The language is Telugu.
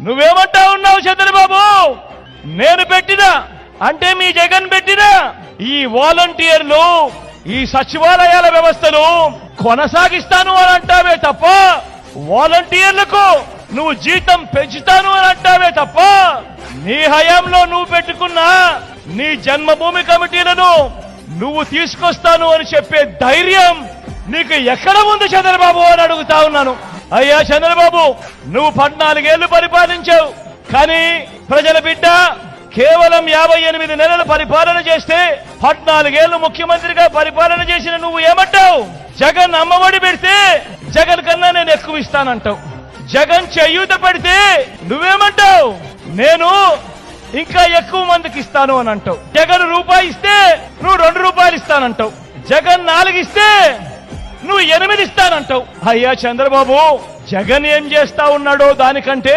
నువ్వేమంటా ఉన్నావు చంద్రబాబు? నేను పెట్టినా అంటే మీ జగన్ పెట్టినా ఈ వాలంటీర్లు ఈ సచివాలయాల వ్యవస్థను కొనసాగిస్తాను అని అంటావే తప్ప, వాలంటీర్లకు నువ్వు జీతం పెంచుతాను అని అంటావే తప్ప, నీ హయాంలో నువ్వు పెట్టుకున్న నీ జన్మభూమి కమిటీలను నువ్వు తీసుకొస్తాను అని చెప్పే ధైర్యం నీకు ఎక్కడ ఉంది చంద్రబాబు అని అడుగుతా ఉన్నాను. అయ్యా చంద్రబాబు, నువ్వు 14 ఏళ్లు పరిపాలించావు, కానీ ప్రజల బిడ్డ కేవలం 58 నెలలు పరిపాలన చేస్తే 14 ఏళ్లు ముఖ్యమంత్రిగా పరిపాలన చేసిన నువ్వు ఏమంటావు? జగన్ అమ్మఒడి పెడితే జగన్ కన్నా నేను ఎక్కువ ఇస్తానంటావు. జగన్ చేయూత పెడితే నువ్వేమంటావు? నేను ఇంకా ఎక్కువ మందికి ఇస్తాను అని అంటావు. జగన్ రూపాయి ఇస్తే నువ్వు 2 రూపాయలు ఇస్తానంటావు. జగన్ 4 ఇస్తే నువ్వు 8 ఇస్తానంటావు. అయ్యా చంద్రబాబు, జగన్ ఏం చేస్తా ఉన్నాడో దానికంటే